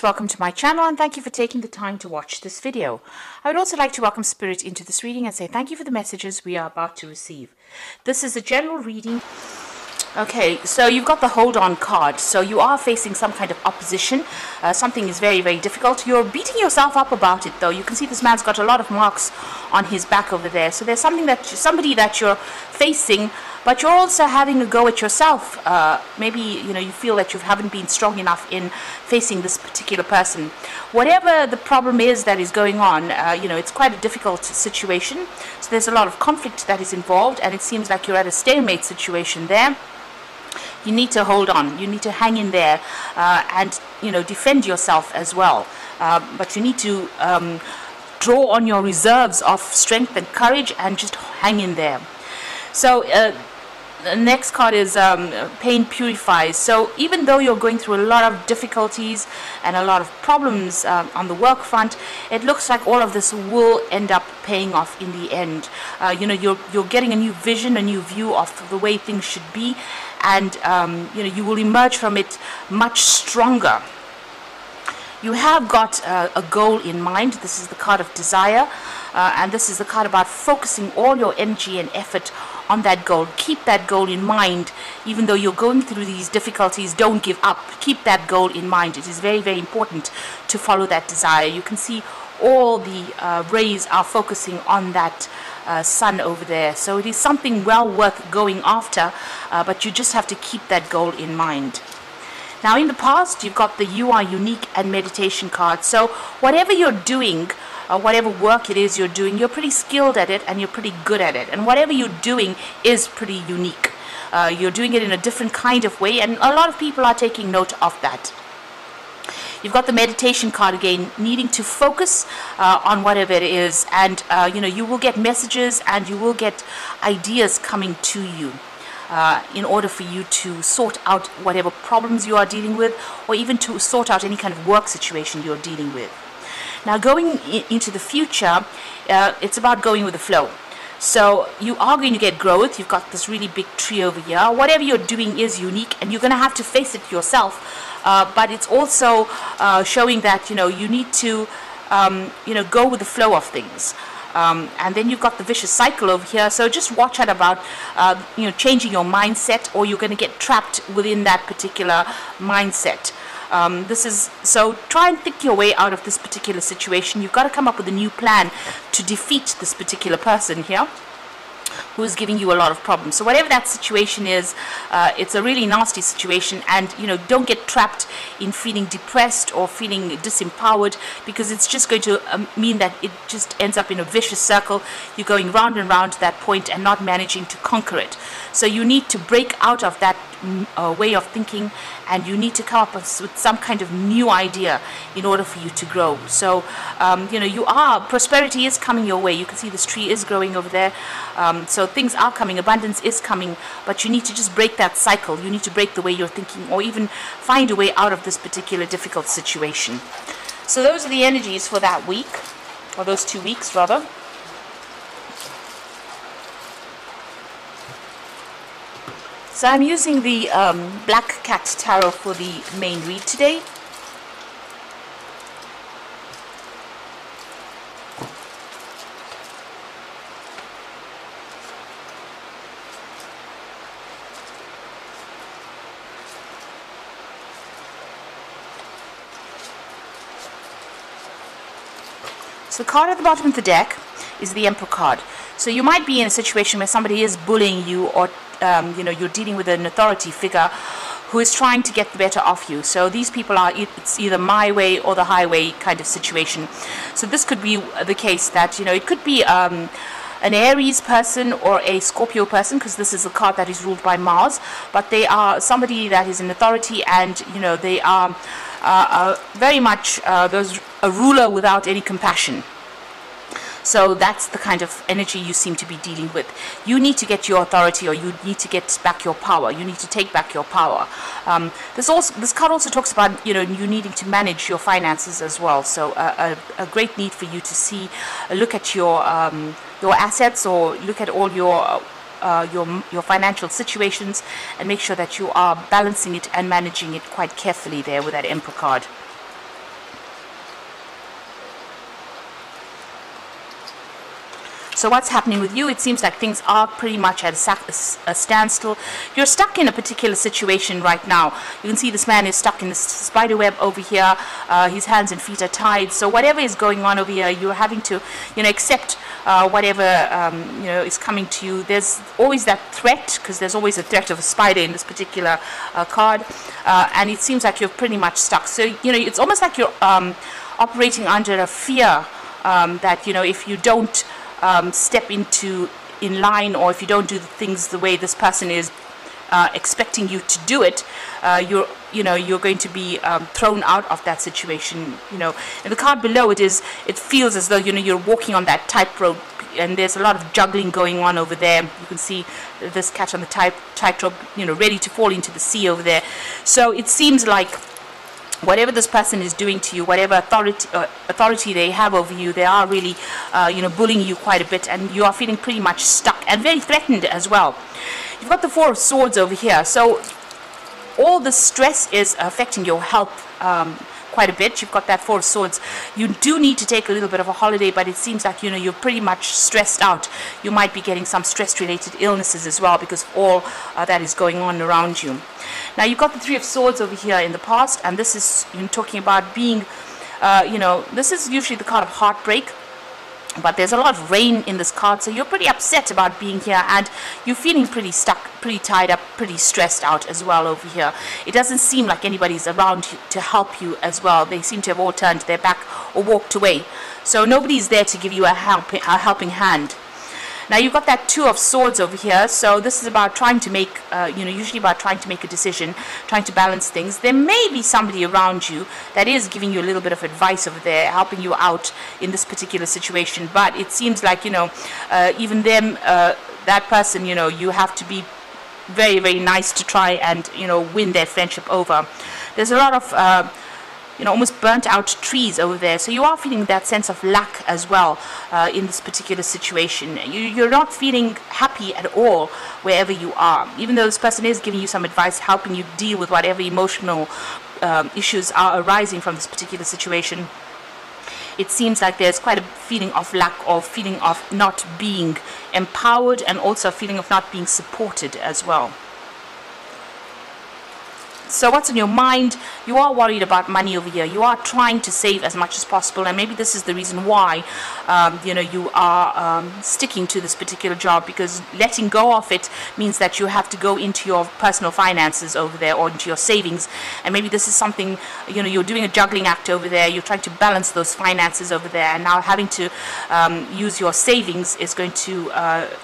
Welcome to my channel and thank you for taking the time to watch this video. I would also like to welcome Spirit into this reading and say thank you for the messages we are about to receive. This is a general reading. Okay, so you've got the hold on card. So you are facing some kind of opposition. Something is very, very difficult. You're beating yourself up about it though. You can see this man's got a lot of marks on his back over there. So there's somebody that you're facing, but you're also having a go at yourself. Maybe you feel that you haven't been strong enough in facing this particular person. Whatever the problem is that is going on, it's quite a difficult situation. So there's a lot of conflict that is involved, and it seems like you're at a stalemate situation there. You need to hold on. You need to hang in there and defend yourself as well. But you need to draw on your reserves of strength and courage and just hang in there. So the next card is Pain Purifies. So even though you're going through a lot of difficulties and a lot of problems on the work front, it looks like all of this will end up paying off in the end. You're getting a new vision, a new view of the way things should be, and you will emerge from it much stronger. You have got a goal in mind. This is the card of Desire, and this is the card about focusing all your energy and effort on that goal. Keep that goal in mind. Even though you're going through these difficulties, don't give up. Keep that goal in mind. It is very, very important to follow that desire. You can see all the rays are focusing on that sun over there. So it is something well worth going after, but you just have to keep that goal in mind. Now in the past, you've got the You Are Unique and Meditation card. So whatever you're doing, whatever work it is you're doing, you're pretty skilled at it and you're pretty good at it. And whatever you're doing is pretty unique. You're doing it in a different kind of way, and a lot of people are taking note of that. You've got the Meditation card again, needing to focus on whatever it is, and you will get messages and you will get ideas coming to you in order for you to sort out whatever problems you are dealing with, or even to sort out any kind of work situation you're dealing with. Now going into the future, it's about going with the flow. So you are going to get growth. You've got this really big tree over here. Whatever you're doing is unique, and you're going to have to face it yourself. But it's also showing that you need to go with the flow of things. And then you've got the vicious cycle over here. So just watch out about changing your mindset, or you're going to get trapped within that particular mindset. So try and think your way out of this particular situation. You've got to come up with a new plan to defeat this particular person here who is giving you a lot of problems. So whatever that situation is, it's a really nasty situation, and don't get trapped in feeling depressed or feeling disempowered, because it's just going to mean that it just ends up in a vicious circle. You're going round and round to that point and not managing to conquer it. So you need to break out of that way of thinking, and you need to come up with some kind of new idea in order for you to grow. So prosperity is coming your way. You can see this tree is growing over there. So things are coming, abundance is coming, but you need to just break that cycle. You need to break the way you're thinking, or even find a way out of this particular difficult situation. So those are the energies for that week, or those 2 weeks rather. So I'm using the Black Cat Tarot for the main read today. So the card at the bottom of the deck is the Emperor card. So you might be in a situation where somebody is bullying you, or you're dealing with an authority figure who is trying to get the better of you. So these people it's either my way or the highway kind of situation. So this could be the case that it could be an Aries person or a Scorpio person, because this is a card that is ruled by Mars, but they are somebody that is in authority, and they are very much a ruler without any compassion. So that's the kind of energy you seem to be dealing with. You need to get your authority, or you need to get back your power. You need to take back your power. This card also talks about you needing to manage your finances as well. So a great need for you to look at your assets, or look at all your financial situations, and make sure that you are balancing it and managing it quite carefully there with that Emperor card. So what's happening with you? It seems like things are pretty much at a standstill. You're stuck in a particular situation right now. You can see this man is stuck in this spider web over here. His hands and feet are tied. So whatever is going on over here, you're having to, accept whatever, is coming to you. There's always that threat, because there's always a threat of a spider in this particular card. And it seems like you're pretty much stuck. So, it's almost like you're operating under a fear that, if you don't step in line, or if you don't do the things the way this person is expecting you to do it, you're going to be thrown out of that situation. In the card below, it feels as though you're walking on that tightrope, and there's a lot of juggling going on over there. You can see this catch on the tightrope, ready to fall into the sea over there. So it seems like whatever this person is doing to you, whatever authority they have over you, they are really, bullying you quite a bit, and you are feeling pretty much stuck and very threatened as well. You've got the Four of Swords over here, so all the stress is affecting your health quite a bit. You've got that Four of Swords. You do need to take a little bit of a holiday, but it seems like, you're pretty much stressed out. You might be getting some stress-related illnesses as well, because of all that is going on around you. Now, you've got the Three of Swords over here in the past, and this is talking about being, this is usually the card of heartbreak. But there's a lot of rain in this card, so you're pretty upset about being here, and you're feeling pretty stuck, pretty tied up, pretty stressed out as well over here. It doesn't seem like anybody's around you to help you as well. They seem to have all turned their back or walked away. So nobody's there to give you a helping hand. Now, you've got that Two of Swords over here, so this is about trying to make, usually about trying to make a decision, trying to balance things. There may be somebody around you that is giving you a little bit of advice over there, helping you out in this particular situation, but it seems like, even them, that person, you have to be very, very nice to try and, win their friendship over. There's a lot of almost burnt out trees over there. So you are feeling that sense of lack as well in this particular situation. You're not feeling happy at all wherever you are. Even though this person is giving you some advice, helping you deal with whatever emotional issues are arising from this particular situation, it seems like there's quite a feeling of lack, or feeling of not being empowered, and also a feeling of not being supported as well. So what's on your mind? You are worried about money over here. You are trying to save as much as possible, and maybe this is the reason why you are sticking to this particular job, because letting go of it means that you have to go into your personal finances over there, or into your savings. And maybe this is something, you're doing a juggling act over there. You're trying to balance those finances over there, and now having to use your savings is going to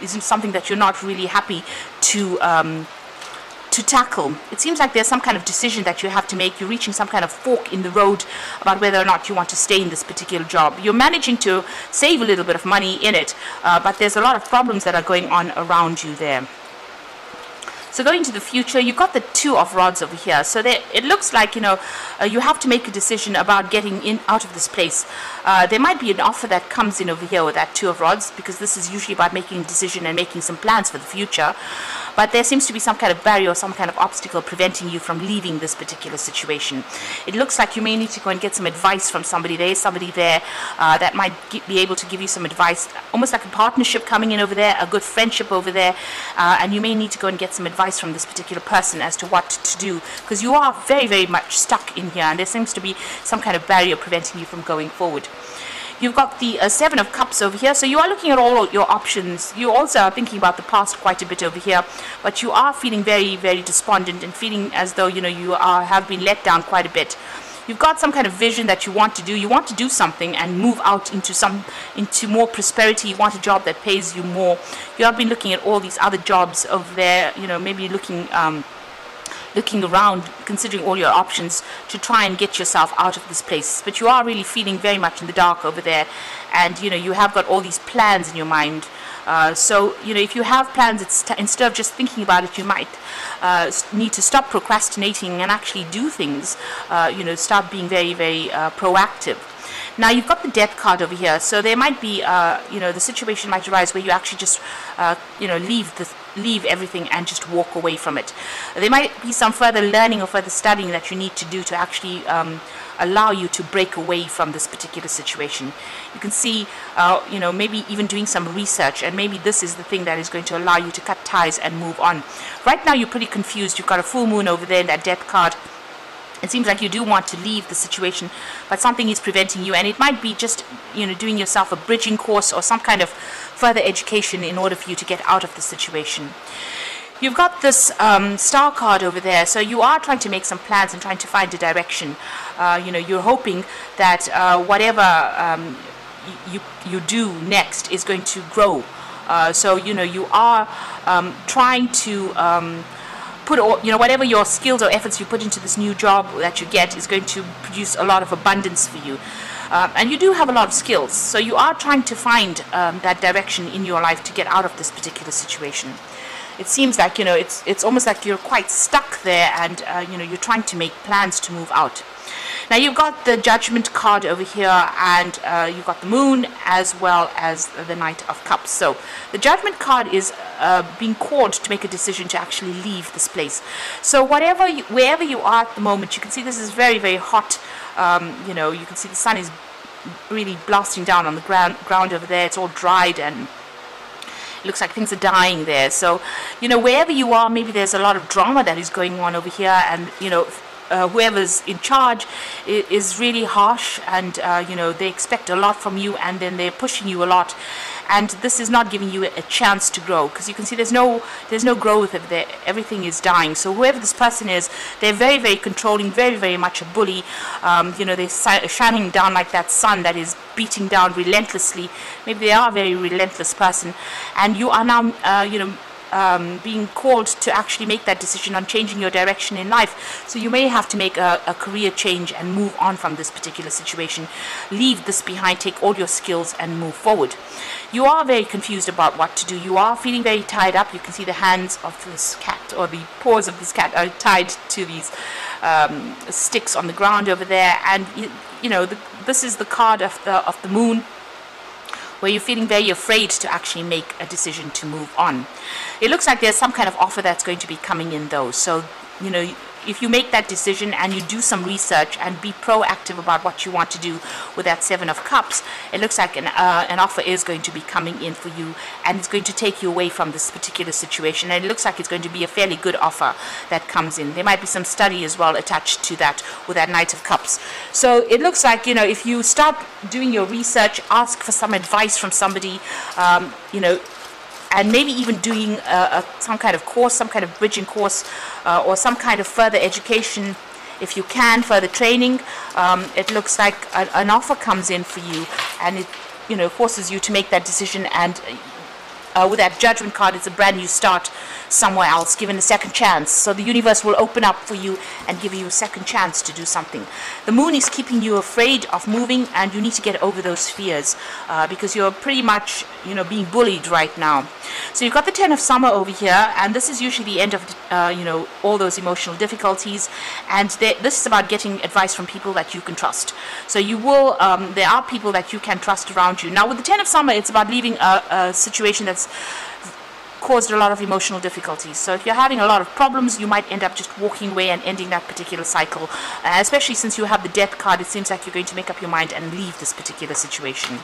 isn't something that you're not really happy to tackle. It seems like there's some kind of decision that you have to make. You're reaching some kind of fork in the road about whether or not you want to stay in this particular job. You're managing to save a little bit of money in it, but there's a lot of problems that are going on around you there. So going to the future, you've got the Two of Rods over here. So it looks like, you have to make a decision about getting out of this place. There might be an offer that comes in over here with that Two of Rods, because this is usually about making a decision and making some plans for the future. But there seems to be some kind of barrier or some kind of obstacle preventing you from leaving this particular situation. It looks like you may need to go and get some advice from somebody. There is somebody there that might be able to give you some advice, almost like a partnership coming in over there, a good friendship over there, and you may need to go and get some advice from this particular person as to what to do, because you are very, very much stuck in here, and there seems to be some kind of barrier preventing you from going forward. You've got the Seven of Cups over here, so you are looking at all your options. You also are thinking about the past quite a bit over here, but you are feeling very, very despondent and feeling as though, you have been let down quite a bit. You've got some kind of vision that you want to do. You want to do something and move out into more prosperity. You want a job that pays you more. You have been looking at all these other jobs over there, maybe looking around, considering all your options to try and get yourself out of this place. But you are really feeling very much in the dark over there, and you have got all these plans in your mind. So if you have plans, instead of just thinking about it, you might need to stop procrastinating and actually do things. Start being very, very proactive. Now, you've got the Death card over here, so there might be, the situation might arise where you actually just, leave leave everything and just walk away from it. There might be some further learning or further studying that you need to do to actually allow you to break away from this particular situation. You can see, you know, maybe even doing some research, and maybe this is the thing that is going to allow you to cut ties and move on. Right now you're pretty confused. You've got a full moon over there in that death card. It seems like you do want to leave the situation, but something is preventing you, and it might be just, you know, doing yourself a bridging course or some kind of further education in order for you to get out of the situation. You've got this star card over there, so you are trying to make some plans and trying to find a direction. You know, you're hoping that whatever you do next is going to grow. So, you know, you are trying to put all, you know, whatever your skills or efforts you put into this new job that you get is going to produce a lot of abundance for you. And you do have a lot of skills, so you are trying to find that direction in your life to get out of this particular situation. It seems like, you know, it's almost like you're quite stuck there, and you know, you're trying to make plans to move out. Now you've got the Judgment card over here, and you've got the Moon as well as the Knight of Cups. So the Judgment card is being called to make a decision to actually leave this place. So wherever you are at the moment, you can see this is very, very hot. You know, you can see the sun is really blasting down on the ground over there. It's all dried, and it looks like things are dying there. So, you know, wherever you are, maybe there's a lot of drama that is going on over here, and, you know, whoever's in charge is really harsh, and you know, they expect a lot from you, and then they're pushing you a lot, and this is not giving you a chance to grow, because you can see there's no growth over there. Everything is dying. So whoever this person is, they're very, very controlling, very, very much a bully. You know, they're shining down like that sun that is beating down relentlessly. Maybe they are a very relentless person, and you are now you know, being called to actually make that decision on changing your direction in life. So you may have to make a career change and move on from this particular situation. Leave this behind, take all your skills and move forward. You are very confused about what to do. You are feeling very tied up. You can see the hands of this cat, or the paws of this cat, are tied to these sticks on the ground over there. And you know, this is the card of the Moon, where you're feeling very afraid to actually make a decision to move on. It looks like there's some kind of offer that's going to be coming in though. So, you know, if you make that decision and you do some research and be proactive about what you want to do with that Seven of Cups, it looks like an offer is going to be coming in for you, and it's going to take you away from this particular situation, and it looks like it's going to be a fairly good offer that comes in. There might be some study as well attached to that with that Knight of Cups. So it looks like, you know, if you start doing your research, ask for some advice from somebody, you know, and maybe even doing some kind of course, some kind of bridging course, or some kind of further education, if you can, further training. It looks like an offer comes in for you, and it, you know, forces you to make that decision. And with that Judgment card, it's a brand new start somewhere else, given a second chance. So the universe will open up for you and give you a second chance to do something. The Moon is keeping you afraid of moving, and you need to get over those fears, because you're pretty much, you know, being bullied right now. So you've got the Ten of Summer over here, and this is usually the end of you know, all those emotional difficulties, and this is about getting advice from people that you can trust. So you will there are people that you can trust around you. Now with the Ten of Summer, it's about leaving a situation that's caused a lot of emotional difficulties. So if you're having a lot of problems, you might end up just walking away and ending that particular cycle. Especially since you have the Death card, it seems like you're going to make up your mind and leave this particular situation.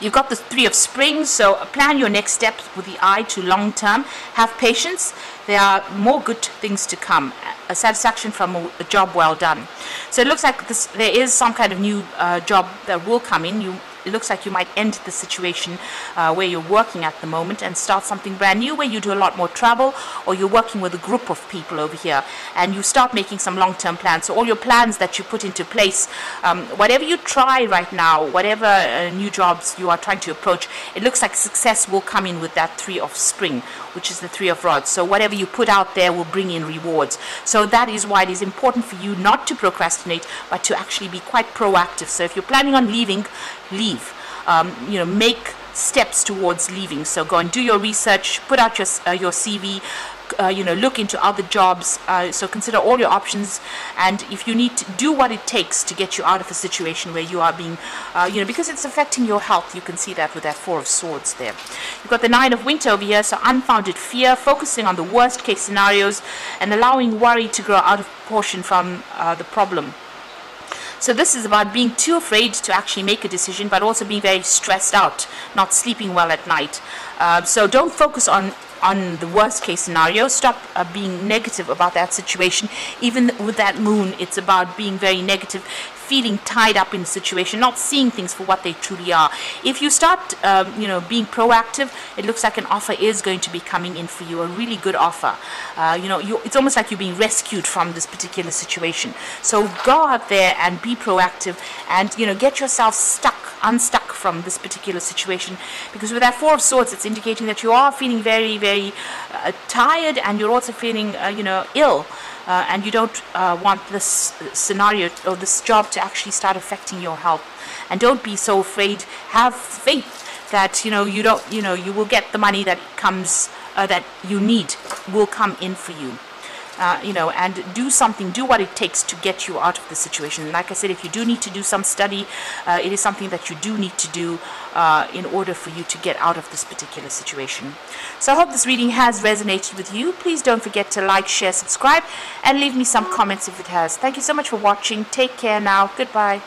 You've got the Three of Springs, so plan your next steps with the eye to long term. Have patience. There are more good things to come. A satisfaction from a job well done. So it looks like there is some kind of new job that will come in. It looks like you might end the situation where you're working at the moment and start something brand new where you do a lot more travel, or you're working with a group of people over here and you start making some long-term plans. So all your plans that you put into place, whatever you try right now, whatever new jobs you are trying to approach, it looks like success will come in with that Three of Spring, which is the Three of Rods. So whatever you put out there will bring in rewards. So that is why it is important for you not to procrastinate, but to actually be quite proactive. So if you're planning on leaving, leave. You know, make steps towards leaving. So go and do your research, put out your CV, look into other jobs. So consider all your options, and if you need to do what it takes to get you out of a situation where you are being, because it's affecting your health. You can see that with that Four of Swords there. You've got the Nine of Winter over here, so unfounded fear, focusing on the worst case scenarios and allowing worry to grow out of proportion from the problem. So this is about being too afraid to actually make a decision, but also being very stressed out, not sleeping well at night. So don't focus on the worst case scenario. Stop being negative about that situation. Even with that moon, it's about being very negative, feeling tied up in the situation, not seeing things for what they truly are. If you start being proactive, it looks like an offer is going to be coming in for you, a really good offer. It's almost like you're being rescued from this particular situation. So go out there and be proactive, and get yourself unstuck from this particular situation, because with that Four of Swords, it's indicating that you are feeling very, very tired, and you're also feeling ill. And you don't want this scenario or this job to actually start affecting your health. And don't be so afraid. Have faith that you will get the money that comes that you need will come in for you. And do what it takes to get you out of the situation. Like I said, if you do need to do some study, it is something that you do need to do in order for you to get out of this particular situation. So I hope this reading has resonated with you. Please don't forget to like, share, subscribe, and leave me some comments if it has. Thank you so much for watching. Take care now. Goodbye.